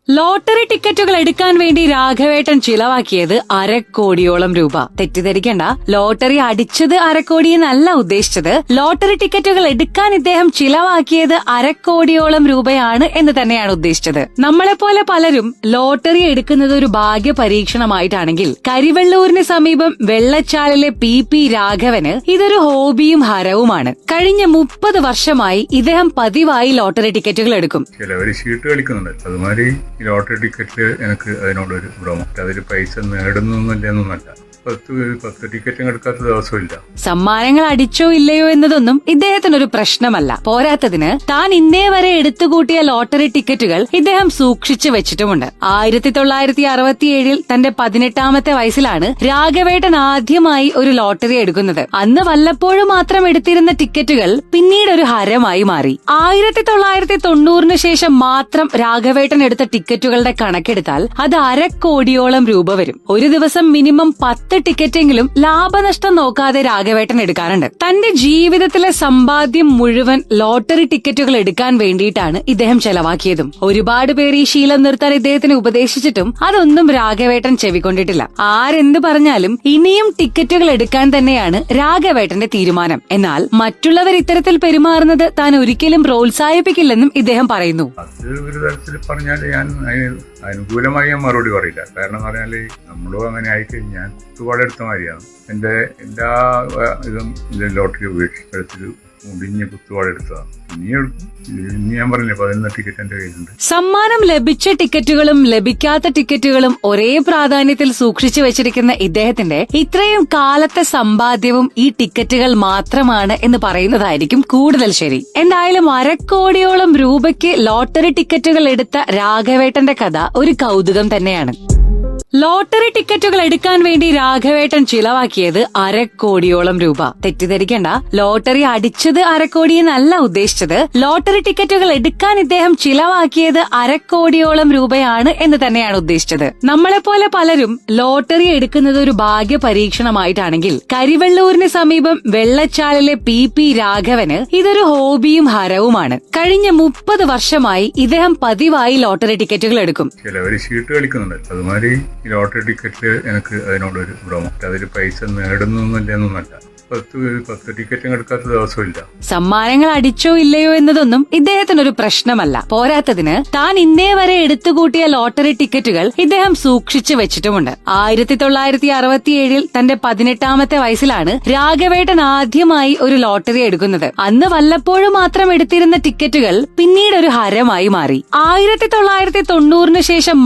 Lottery ടിക്കറ്റുകൾ എടുക്കാൻ വേണ്ടി രാഘവേട്ടൻ ചിലവാക്കിയത് 1/2 കോടിയോളം രൂപ. തെറ്റിദ്ധരിക്കണ്ട, ലോട്ടറി അടിച്ചത് 1/2 കോടിയെന്നല്ല ഉദ്ദേശിച്ചത്. ലോട്ടറി ടിക്കറ്റുകൾ എടുക്കാൻ ഇദ്ദേഹം ചിലവാക്കിയത് 1/2 കോടിയോളം രൂപയാണ് എന്ന് തന്നെയാണ് ഉദ്ദേശിച്ചത്. നമ്മളെപ്പോലെ പലരും ലോട്ടറി എടുക്കുന്നത് ഒരു ഭാഗ്യ പരീക്ഷണമായിട്ടാണെങ്കിൽ കരിവെള്ളൂരിന് സമീപം വെള്ളച്ചാലിലെ പി രാഘവന് ഇതൊരു ഹോബിയും ഹരവുമാണ്. കഴിഞ്ഞ 30 വർഷമായി ഇദ്ദേഹം പതിവായി ലോട്ടറി ടിക്കറ്റുകൾ എടുക്കും. ചിലവര് ഷീട്ട് കളിക്കുന്നുണ്ട്. അതുമാതിരി ഈ ലോട്ടറി ടിക്കറ്റ് എനിക്ക് അതിനോടൊരു ഭ്രമം. അതിൽ പൈസ നേടുന്നൊന്നുമില്ലെന്നൊന്നല്ല. 10 ടിക്കറ്റും എടുക്കാത്ത ദിവസമില്ല. സമ്മാനങ്ങൾ അടിച്ചോ ഇല്ലയോ എന്നതൊന്നും ഇദ്ദേഹത്തിനൊരു പ്രശ്നമല്ല. പോരാത്തതിന് താൻ ഇന്നേ വരെ എടുത്തുകൂട്ടിയ ലോട്ടറി ടിക്കറ്റുകൾ ഇദ്ദേഹം സൂക്ഷിച്ചു വെച്ചിട്ടുമുണ്ട്. 1967 തന്റെ 18ാമത്തെ വയസ്സിലാണ് രാഘവേട്ടൻ ആദ്യമായി ഒരു ലോട്ടറി എടുക്കുന്നത്. അന്ന് വല്ലപ്പോഴും മാത്രം എടുത്തിരുന്ന ടിക്കറ്റുകൾ പിന്നീട് ഒരു ഹരമായി മാറി. 1990 ശേഷം മാത്രം രാഘവേട്ടൻ എടുത്ത ടിക്കറ്റുകളുടെ കണക്കെടുത്താൽ അത് 1/2 കോടിയോളം രൂപ വരും. ഒരു ദിവസം മിനിമം 10 ടിക്കറ്റെങ്കിലും ലാഭനഷ്ടം നോക്കാതെ രാഘവേട്ടൻ എടുക്കാറുണ്ട്. തന്റെ ജീവിതത്തിലെ സമ്പാദ്യം മുഴുവൻ ലോട്ടറി ടിക്കറ്റുകൾ എടുക്കാൻ വേണ്ടിയിട്ടാണ് ഇദ്ദേഹം ചെലവാക്കിയതും. ഒരുപാട് പേർ ഈ ശീലം നിർത്താൻ ഇദ്ദേഹത്തിന് ഉപദേശിച്ചിട്ടും അതൊന്നും രാഘവേട്ടൻ ചെവിക്കൊണ്ടിട്ടില്ല. ആരെന്ത് പറഞ്ഞാലും ഇനിയും ടിക്കറ്റുകൾ എടുക്കാൻ തന്നെയാണ് രാഘവേട്ടന്റെ തീരുമാനം. എന്നാൽ മറ്റുള്ളവർ ഇത്തരത്തിൽ പെരുമാറുന്നത് താൻ ഒരിക്കലും പ്രോത്സാഹിപ്പിക്കില്ലെന്നും ഇദ്ദേഹം പറയുന്നു. അത് ഒരു തരത്തിൽ പറഞ്ഞാൽ ഞാൻ അനുകൂലമായി ഞാൻ മറുപടി പറയില്ല. കാരണം പറഞ്ഞാല് നമ്മളും അങ്ങനെ ആയിക്കഴിഞ്ഞാൽ കുത്തുപാടെടുത്ത മാതിരിയാണ്. എന്റെ എല്ലാ ഇതും ലോട്ടറി ഉപേക്ഷിച്ച് മുടിഞ്ഞ് കുത്തുപാടെടുത്തതാണ്. ഇനി ഞാൻ പറഞ്ഞില്ലേ 11 ടിക്കറ്റ് എന്റെ കയ്യിലുണ്ട്. സമ്മാനം ലഭിച്ച ടിക്കറ്റുകളും ലഭിക്കാത്ത ടിക്കറ്റുകളും ഒരേ പ്രാധാന്യത്തിൽ സൂക്ഷിച്ചു വെച്ചിരിക്കുന്ന ഇദ്ദേഹത്തിന്റെ ഇത്രയും കാലത്തെ സമ്പാദ്യവും ഈ ടിക്കറ്റുകൾ മാത്രമാണ് എന്ന് പറയുന്നതായിരിക്കും കൂടുതൽ ശരി. എന്തായാലും 1/2 കോടിയോളം രൂപയ്ക്ക് ലോട്ടറി ടിക്കറ്റുകൾ എടുത്ത രാഘവേട്ടന്റെ കഥ ഒരു കൗതുകം തന്നെയാണ്. ലോട്ടറി ടിക്കറ്റുകൾ എടുക്കാൻ വേണ്ടി രാഘവേട്ടൻ ചിലവാക്കിയത് 1/2 കോടിയോളം രൂപ. തെറ്റിദ്ധരിക്കണ്ട, ലോട്ടറി അടിച്ചത് 1/2 കോടിയെന്നല്ല ഉദ്ദേശിച്ചത്. ലോട്ടറി ടിക്കറ്റുകൾ എടുക്കാൻ ഇദ്ദേഹം ചിലവാക്കിയത് 1/2 കോടിയോളം രൂപയാണ് എന്ന് തന്നെയാണ് ഉദ്ദേശിച്ചത്. നമ്മളെപ്പോലെ പലരും ലോട്ടറി എടുക്കുന്നത് ഒരു ഭാഗ്യ പരീക്ഷണമായിട്ടാണെങ്കിൽ കരിവെള്ളൂരിന് സമീപം വെള്ളച്ചാലിലെ പി രാഘവന് ഇതൊരു ഹോബിയും ഹരവുമാണ്. കഴിഞ്ഞ 30 വർഷമായി ഇദ്ദേഹം പതിവായി ലോട്ടറി ടിക്കറ്റുകൾ എടുക്കും. ചിലവര് ഷീട്ട് കളിക്കുന്നുണ്ട്. അതുമാതിരി ഈ ലോട്ടറി ടിക്കറ്റ് എനിക്ക് അതിനോടൊരു ഭ്രമം. അതിൽ പൈസ നേടുന്നൊന്നുമില്ലെന്നൊന്നല്ല. 10 ടിക്കറ്റും എടുക്കാത്ത ദിവസമില്ല. സമ്മാനങ്ങൾ അടിച്ചോ ഇല്ലയോ എന്നതൊന്നും ഇദ്ദേഹത്തിനൊരു പ്രശ്നമല്ല. പോരാത്തതിന് താൻ ഇന്നേ വരെ എടുത്തുകൂട്ടിയ ലോട്ടറി ടിക്കറ്റുകൾ ഇദ്ദേഹം സൂക്ഷിച്ചു വെച്ചിട്ടുമുണ്ട്. 1967 തന്റെ 18ാമത്തെ വയസ്സിലാണ് രാഘവേട്ടൻ ആദ്യമായി ഒരു ലോട്ടറി എടുക്കുന്നത്. അന്ന് വല്ലപ്പോഴും മാത്രം എടുത്തിരുന്ന ടിക്കറ്റുകൾ പിന്നീട് ഒരു ഹരമായി മാറി. 1990 ശേഷം